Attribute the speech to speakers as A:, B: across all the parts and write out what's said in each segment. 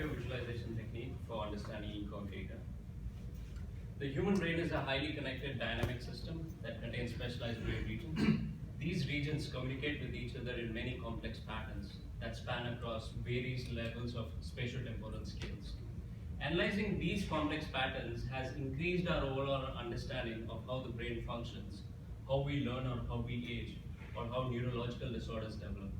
A: interactive visualization technique for understanding ECoG data. The human brain is a highly connected dynamic system that contains specialized brain regions. These regions communicate with each other in many complex patterns that span across various levels of spatio-temporal scales. Analyzing these complex patterns has increased our overall understanding of how the brain functions, how we learn or how we age, or how neurological disorders develop.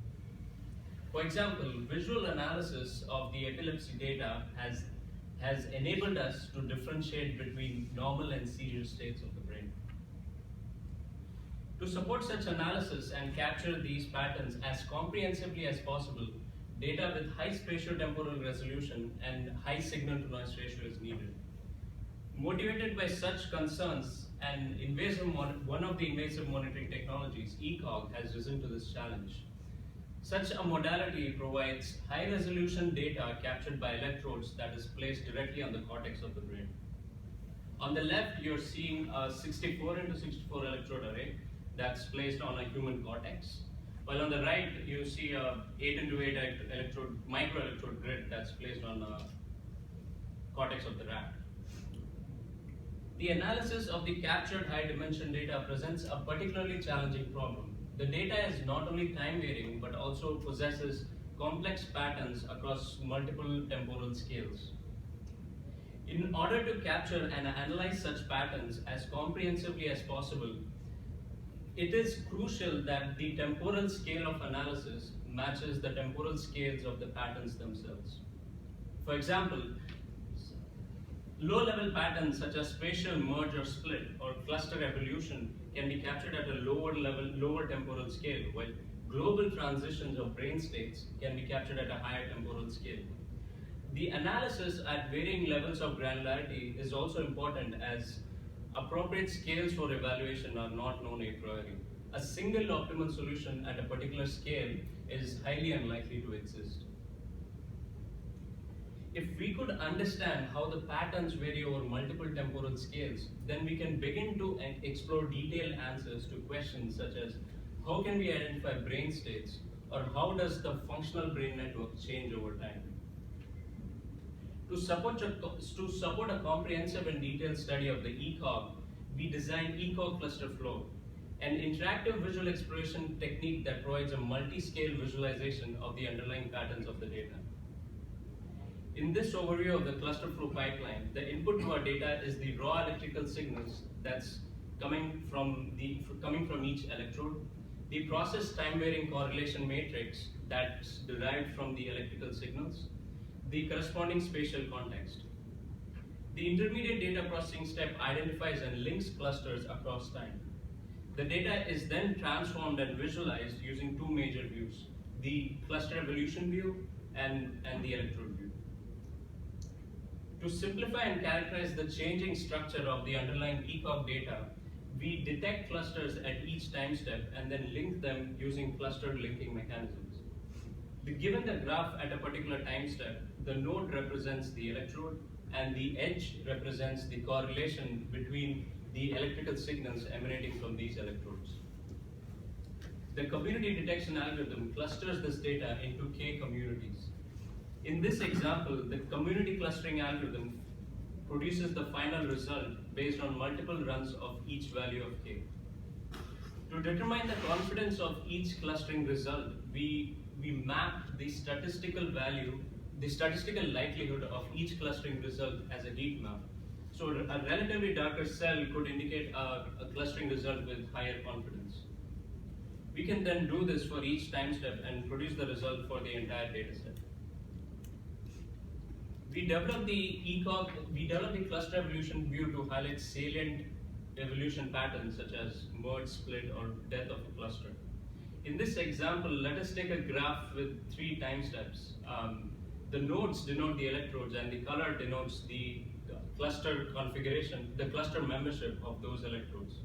A: For example, visual analysis of the epilepsy data has enabled us to differentiate between normal and seizure states of the brain. To support such analysis and capture these patterns as comprehensively as possible, data with high spatio-temporal resolution and high signal-to-noise ratio is needed. Motivated by such concerns, one of the invasive monitoring technologies, ECoG, has risen to this challenge. Such a modality provides high-resolution data captured by electrodes that is placed directly on the cortex of the brain. On the left, you're seeing a 64 into 64 electrode array that's placed on a human cortex, while on the right, you see a 8 into 8 microelectrode grid that's placed on the cortex of the rat. The analysis of the captured high-dimension data presents a particularly challenging problem. The data is not only time-varying, but also possesses complex patterns across multiple temporal scales. In order to capture and analyze such patterns as comprehensively as possible, it is crucial that the temporal scale of analysis matches the temporal scales of the patterns themselves. For example, low-level patterns such as spatial merge or split or cluster evolution can be captured at a lower temporal scale, while global transitions of brain states can be captured at a higher temporal scale. The analysis at varying levels of granularity is also important, as appropriate scales for evaluation are not known a priori. A single optimal solution at a particular scale is highly unlikely to exist. If we could understand how the patterns vary over multiple temporal scales, then we can begin to explore detailed answers to questions such as how can we identify brain states, or how does the functional brain network change over time. To support a comprehensive and detailed study of the ECoG, we designed ECoG Cluster Flow, an interactive visual exploration technique that provides a multi-scale visualization of the underlying patterns of the data. In this overview of the cluster flow pipeline, the input to our data is the raw electrical signals that's coming from each electrode, the process time-varying correlation matrix that's derived from the electrical signals, the corresponding spatial context. The intermediate data processing step identifies and links clusters across time. The data is then transformed and visualized using two major views, the cluster evolution view and the electrode view. To simplify and characterize the changing structure of the underlying ECoG data, we detect clusters at each time step and then link them using clustered linking mechanisms. Given the graph at a particular time step, the node represents the electrode and the edge represents the correlation between the electrical signals emanating from these electrodes. The community detection algorithm clusters this data into K communities. In this example, the community clustering algorithm produces the final result based on multiple runs of each value of K. To determine the confidence of each clustering result, we map the statistical likelihood of each clustering result as a heat map. So a relatively darker cell could indicate a clustering result with higher confidence. We can then do this for each time step and produce the result for the entire data set. We developed the cluster evolution view to highlight salient evolution patterns such as merge, split, or death of a cluster. In this example, let us take a graph with 3 time steps. The nodes denote the electrodes and the color denotes the cluster configuration, the cluster membership of those electrodes.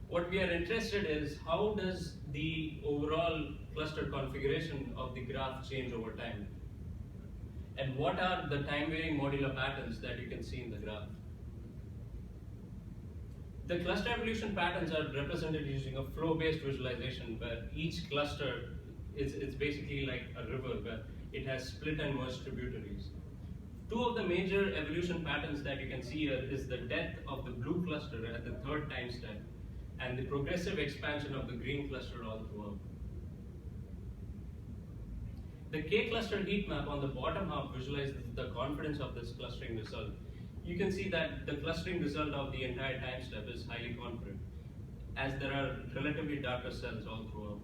A: What we are interested in is how does the overall cluster configuration of the graph change over time? And what are the time-varying modular patterns that you can see in the graph? The cluster evolution patterns are represented using a flow-based visualization where each cluster is basically like a river where it has split and merged tributaries. Two of the major evolution patterns that you can see here is the death of the blue cluster at the third time step and the progressive expansion of the green cluster all throughout. The K-cluster heat map on the bottom half visualizes the confidence of this clustering result. You can see that the clustering result of the entire time step is highly confident, as there are relatively darker cells all throughout.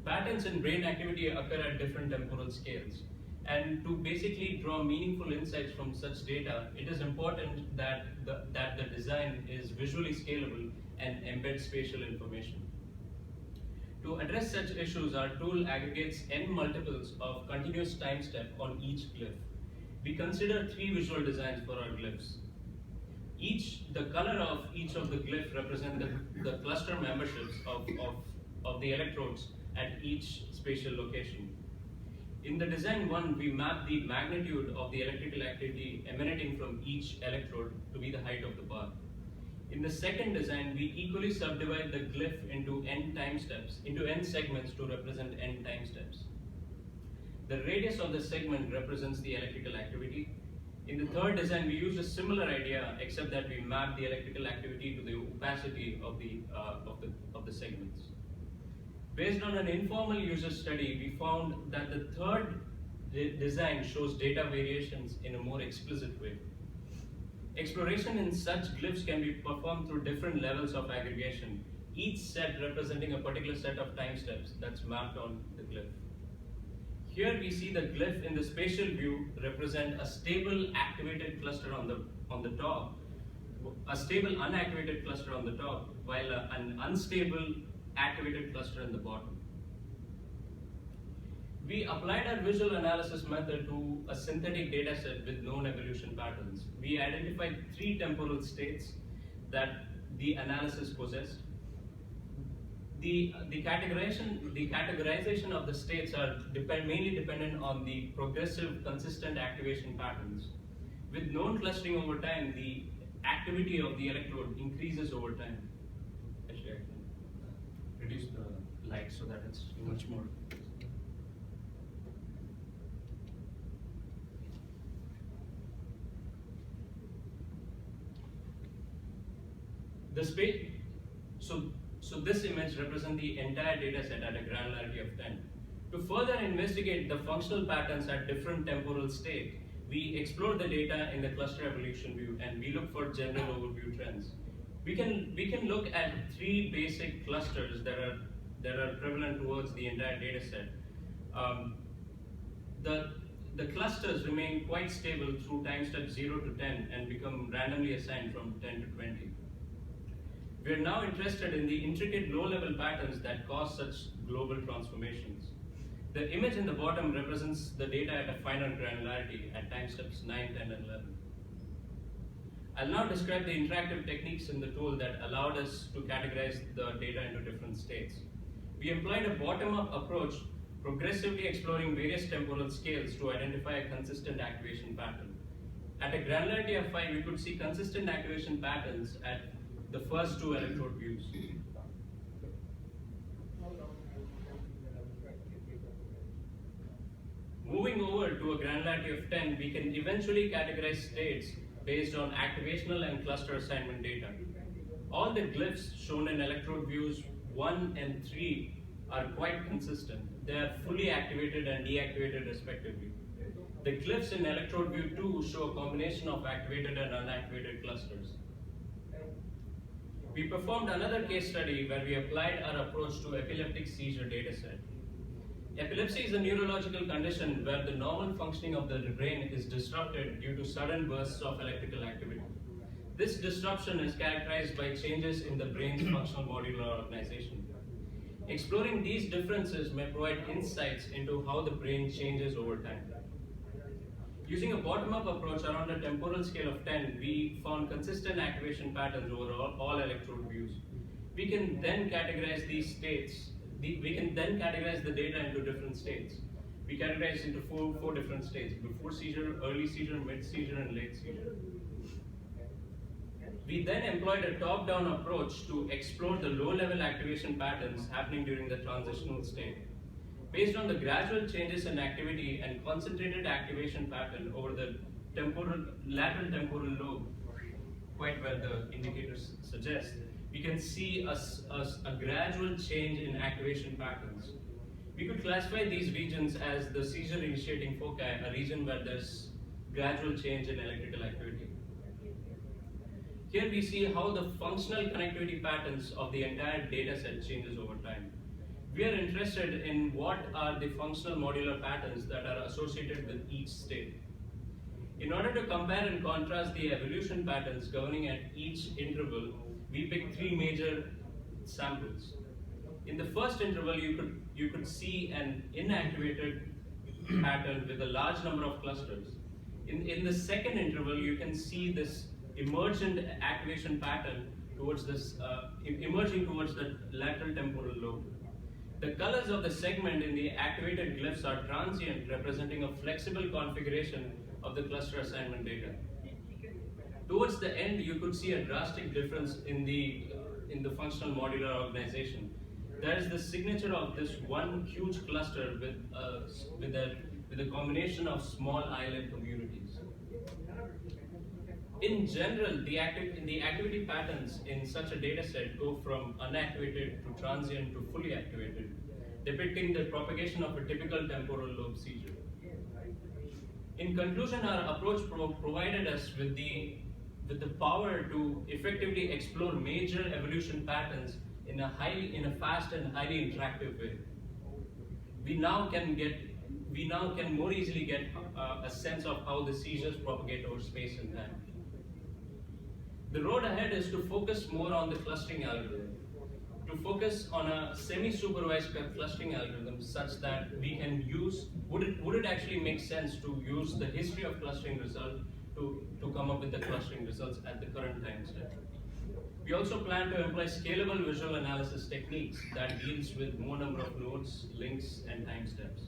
A: Patterns in brain activity occur at different temporal scales. And to basically draw meaningful insights from such data, it is important that the design is visually scalable and embeds spatial information. To address such issues, our tool aggregates n multiples of continuous time step on each glyph. We consider three visual designs for our glyphs. The color of each of the glyph represent the cluster memberships of the electrodes at each spatial location. In the design 1, we map the magnitude of the electrical activity emanating from each electrode to be the height of the bar. In the second design, we equally subdivide the glyph into n segments to represent n time steps. The radius of the segment represents the electrical activity. In the third design, we use a similar idea, except that we map the electrical activity to the opacity of the segments. Based on an informal user study, we found that the third design shows data variations in a more explicit way. Exploration in such glyphs can be performed through different levels of aggregation, each set representing a particular set of time steps that's mapped on the glyph. Here we see the glyph in the spatial view represent a stable activated cluster on the top, a stable unactivated cluster on the top, while an unstable activated cluster in the bottom. We applied our visual analysis method to a synthetic data set with known evolution patterns. We identified three temporal states that the analysis possessed. The categorization of the states are mainly dependent on the progressive consistent activation patterns. With known clustering over time, the activity of the electrode increases over time. Actually, I can reduce the light so that it's much more. So this image represents the entire data set at a granularity of 10. To further investigate the functional patterns at different temporal state, we explore the data in the cluster evolution view and we look for general overview trends. We can look at three basic clusters that are prevalent towards the entire data set. The clusters remain quite stable through time steps 0 to 10 and become randomly assigned from 10 to 20. We are now interested in the intricate low-level patterns that cause such global transformations. The image in the bottom represents the data at a finer granularity at time steps 9, 10, and 11. I'll now describe the interactive techniques in the tool that allowed us to categorize the data into different states. We employed a bottom-up approach, progressively exploring various temporal scales to identify a consistent activation pattern. At a granularity of 5, we could see consistent activation patterns at the first two electrode views. Moving over to a granularity of 10, we can eventually categorize states based on activational and cluster assignment data. All the glyphs shown in electrode views 1 and 3 are quite consistent. They are fully activated and deactivated respectively. The glyphs in electrode view 2 show a combination of activated and unactivated clusters. We performed another case study where we applied our approach to epileptic seizure dataset. Epilepsy is a neurological condition where the normal functioning of the brain is disrupted due to sudden bursts of electrical activity. This disruption is characterized by changes in the brain's functional modular organization. Exploring these differences may provide insights into how the brain changes over time. Using a bottom-up approach around a temporal scale of 10, we found consistent activation patterns over all electrode views. We can then categorize these states. We can then categorize the data into different states. We categorize into four different states: before seizure, early seizure, mid seizure, and late seizure. We then employed a top-down approach to explore the low-level activation patterns happening during the transitional state. Based on the gradual changes in activity and concentrated activation pattern over the lateral temporal lobe, quite well the indicators suggest, we can see a gradual change in activation patterns. We could classify these regions as the seizure initiating foci, a region where there's gradual change in electrical activity. Here we see how the functional connectivity patterns of the entire data set changes over time. We are interested in what are the functional modular patterns that are associated with each state. In order to compare and contrast the evolution patterns governing at each interval, we picked three major samples. In the first interval, you could see an inactivated pattern with a large number of clusters. In the second interval, you can see this emergent activation pattern towards this emerging towards the lateral temporal lobe. The colors of the segment in the activated glyphs are transient, representing a flexible configuration of the cluster assignment data. Towards the end, you could see a drastic difference in the functional modular organization. There is the signature of this one huge cluster with a combination of small island communities. In general, the activity patterns in such a data set go from unactivated to transient to fully activated, depicting the propagation of a typical temporal lobe seizure. In conclusion, our approach provided us with the power to effectively explore major evolution patterns in a fast and highly interactive way. We now can more easily get a sense of how the seizures propagate over space and time. The road ahead is to focus more on the clustering algorithm, to focus on a semi-supervised clustering algorithm such that we can use, would it actually make sense to use the history of clustering result to come up with the clustering results at the current time step. We also plan to employ scalable visual analysis techniques that deals with more number of nodes, links, and time steps.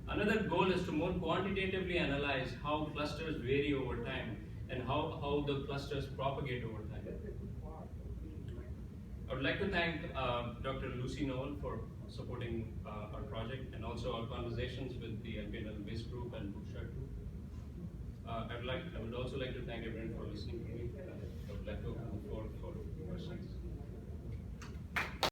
A: Another goal is to more quantitatively analyze how clusters vary over time and how the clusters propagate over time. I would like to thank Dr. Lucy Noel for supporting our project and also our conversations with the LPNL-based group and Bouchard group. I would also like to thank everyone for listening to me. I would like to open the floor for questions.